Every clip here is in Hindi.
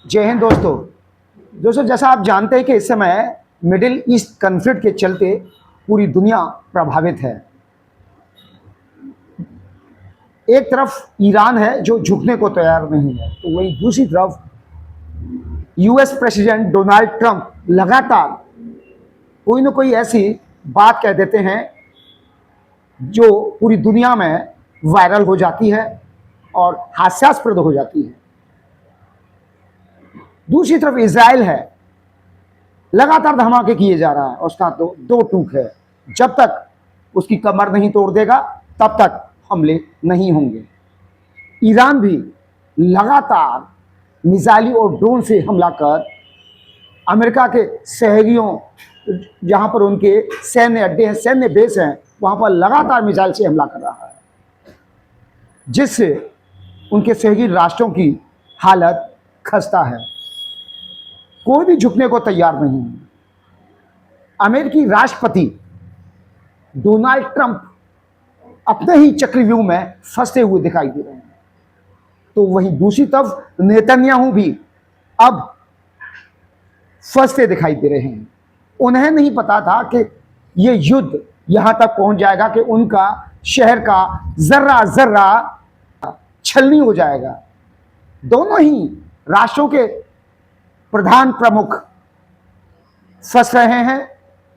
जय हिंद दोस्तों जैसा आप जानते हैं कि इस समय मिडिल ईस्ट कॉन्फ्लिक्ट के चलते पूरी दुनिया प्रभावित है। एक तरफ ईरान है जो झुकने को तैयार नहीं है, तो वहीं दूसरी तरफ यूएस प्रेसिडेंट डोनाल्ड ट्रंप लगातार कोई ना कोई ऐसी बात कह देते हैं जो पूरी दुनिया में वायरल हो जाती है और हास्यास्पद हो जाती है। दूसरी तरफ इजराइल है, लगातार धमाके किए जा रहा है। उसका तो दो टूक है, जब तक उसकी कमर नहीं तोड़ देगा तब तक हमले नहीं होंगे। ईरान भी लगातार मिसाइल और ड्रोन से हमला कर अमेरिका के सहयोगियों, जहां पर उनके सैन्य अड्डे हैं, सैन्य बेस हैं, वहां पर लगातार मिसाइल से हमला कर रहा है, जिससे उनके सहयोगी राष्ट्रों की हालत खस्ता है। कोई भी झुकने को तैयार नहीं है। अमेरिकी राष्ट्रपति डोनाल्ड ट्रंप अपने ही चक्रव्यूह में फंसे हुए दिखाई दे रहे हैं, तो वहीं दूसरी तरफ नेतन्याहू भी अब फंसते दिखाई दे रहे हैं। उन्हें नहीं पता था कि यह युद्ध यहां तक पहुंच जाएगा कि उनका शहर का जर्रा जर्रा छलनी हो जाएगा। दोनों ही राष्ट्रों के प्रधान प्रमुख फंस रहे हैं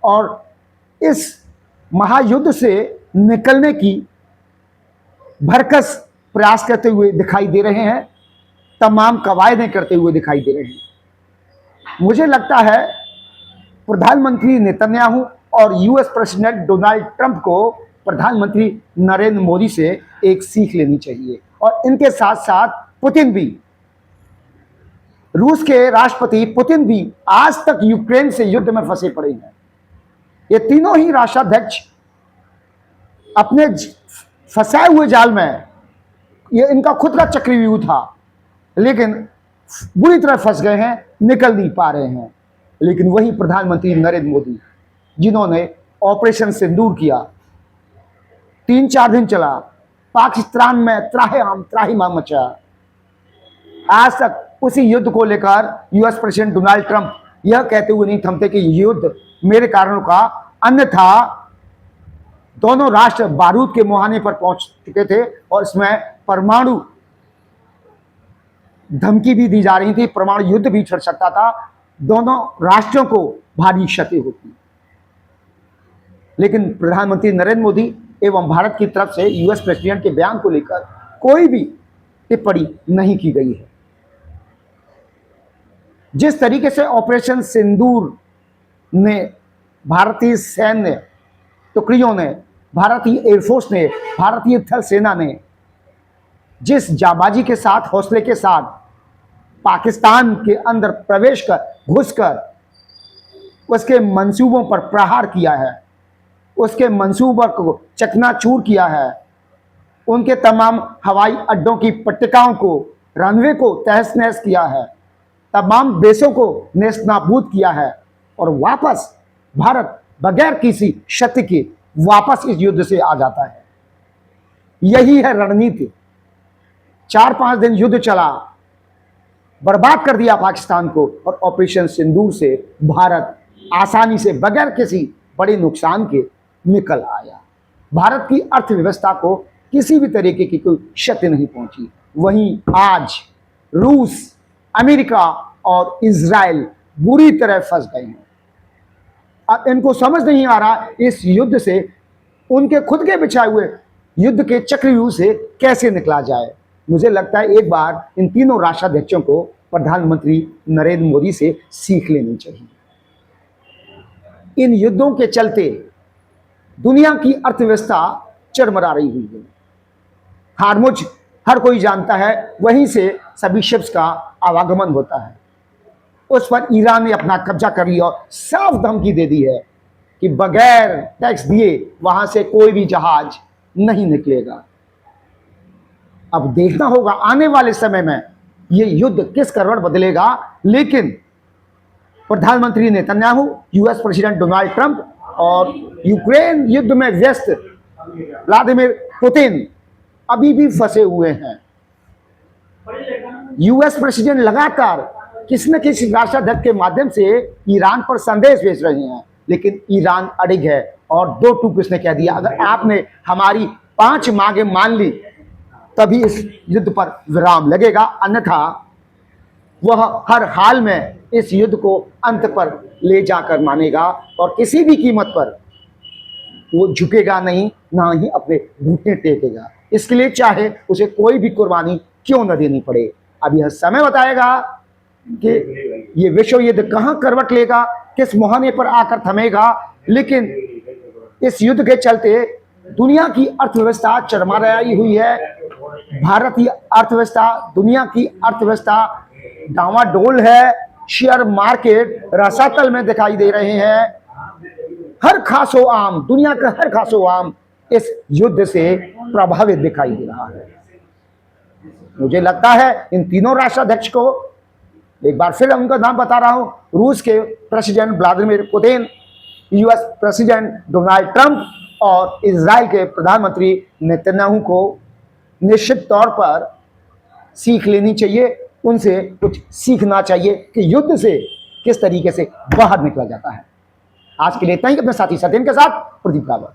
और इस महायुद्ध से निकलने की भरकस प्रयास करते हुए दिखाई दे रहे हैं, तमाम कवायदें करते हुए दिखाई दे रहे हैं। मुझे लगता है प्रधानमंत्री नेतन्याहू और यूएस प्रेसिडेंट डोनाल्ड ट्रंप को प्रधानमंत्री नरेंद्र मोदी से एक सीख लेनी चाहिए, और इनके साथ साथ पुतिन भी, रूस के राष्ट्रपति पुतिन भी आज तक यूक्रेन से युद्ध में फंसे पड़े हैं। ये तीनों ही राष्ट्राध्यक्ष अपने फंसाए हुए जाल में, ये इनका खुद का चक्रव्यूह था, लेकिन बुरी तरह फंस गए हैं, निकल नहीं पा रहे हैं। लेकिन वही प्रधानमंत्री नरेंद्र मोदी, जिन्होंने ऑपरेशन सिंदूर किया, 3-4 दिन चला, पाकिस्तान में त्राहिमाम मचा, आज तक उसी युद्ध को लेकर यूएस प्रेसिडेंट डोनाल्ड ट्रंप यह कहते हुए नहीं थमते कि युद्ध मेरे कारणों का, अन्यथा दोनों राष्ट्र बारूद के मुहाने पर पहुंच चुके थे और इसमें परमाणु धमकी भी दी जा रही थी, परमाणु युद्ध भी छिड़ सकता था, दोनों राष्ट्रों को भारी क्षति होती। लेकिन प्रधानमंत्री नरेंद्र मोदी एवं भारत की तरफ से यूएस प्रेसिडेंट के बयान को लेकर कोई भी टिप्पणी नहीं की गई है। जिस तरीके से ऑपरेशन सिंदूर ने भारतीय सैन्य टुकड़ियों ने, भारतीय एयरफोर्स ने, भारतीय थल सेना ने जिस जाबाजी के साथ, हौसले के साथ पाकिस्तान के अंदर प्रवेश कर, घुसकर उसके मंसूबों पर प्रहार किया है, उसके मंसूबों को चकनाचूर किया है, उनके तमाम हवाई अड्डों की पट्टिकाओं को, रनवे को तहस नहस किया है, तमाम बेसों को नेस्तनाबूद किया है, और वापस भारत बगैर किसी क्षति के वापस इस युद्ध से आ जाता है। यही है रणनीति। 4-5 दिन युद्ध चला, बर्बाद कर दिया पाकिस्तान को, और ऑपरेशन सिंदूर से भारत आसानी से बगैर किसी बड़े नुकसान के निकल आया। भारत की अर्थव्यवस्था को किसी भी तरीके की कोई क्षति नहीं पहुंची। वहीं आज रूस, अमेरिका और इजराइल बुरी तरह फंस गए हैं। अब इनको समझ नहीं आ रहा इस युद्ध से, उनके खुद के बिछाए हुए युद्ध के चक्रव्यूह से कैसे निकला जाए। मुझे लगता है एक बार इन तीनों राष्ट्राध्यक्षों को प्रधानमंत्री नरेंद्र मोदी से सीख लेनी चाहिए। इन युद्धों के चलते दुनिया की अर्थव्यवस्था चरमरा रही हुई है। हार्मुज हर कोई जानता है, वहीं से सभी शिप्स का आवागमन होता है। उस पर ईरान ने अपना कब्जा कर लिया और साफ धमकी दे दी है कि बगैर टैक्स दिए वहां से कोई भी जहाज नहीं निकलेगा। अब देखना होगा आने वाले समय में यह युद्ध किस करवट बदलेगा। लेकिन प्रधानमंत्री Netanyahu, US president Donald Trump और यूक्रेन युद्ध में व्यस्त व्लादिमीर पुतिन अभी भी फंसे हुए हैं। यूएस प्रेसिडेंट लगातार किसी न किसी राष्ट्राध्यक्ष के माध्यम से ईरान पर संदेश भेज रहे हैं, लेकिन ईरान अड़िग है और दो टूक उसने कह दिया, अगर आपने हमारी 5 मांगे मान ली तभी इस युद्ध पर विराम लगेगा, अन्यथा वह हर हाल में इस युद्ध को अंत पर ले जाकर मानेगा और किसी भी कीमत पर वो झुकेगा नहीं, ना ही अपने घुटने टेकेगा। इसके लिए चाहे उसे कोई भी कुर्बानी क्यों न देनी पड़े। अब यह समय बताएगा कि ये विश्व युद्ध कहां करवट लेगा, किस मुहाने पर आकर थमेगा, लेकिन इस युद्ध के चलते दुनिया की अर्थव्यवस्था चरमराई हुई है। भारतीय अर्थव्यवस्था, दुनिया की अर्थव्यवस्था डावाडोल है। शेयर मार्केट रसातल में दिखाई दे रहे हैं। हर खासो आम, दुनिया का हर खासो आम इस युद्ध से प्रभावित दिखाई दे रहा है। मुझे लगता है इन तीनों राष्ट्राध्यक्ष को, एक बार फिर उनका नाम बता रहा हूं, रूस के president Vladimir Putin, US president Donald Trump और इजराइल के प्रधानमंत्री नेतन्याहू को निश्चित तौर पर सीख लेनी चाहिए, उनसे कुछ सीखना चाहिए कि युद्ध से किस तरीके से बाहर निकला जाता है। आज के लिए इतना ही। अपने साथी सत्यन के साथ प्रदीप रावत।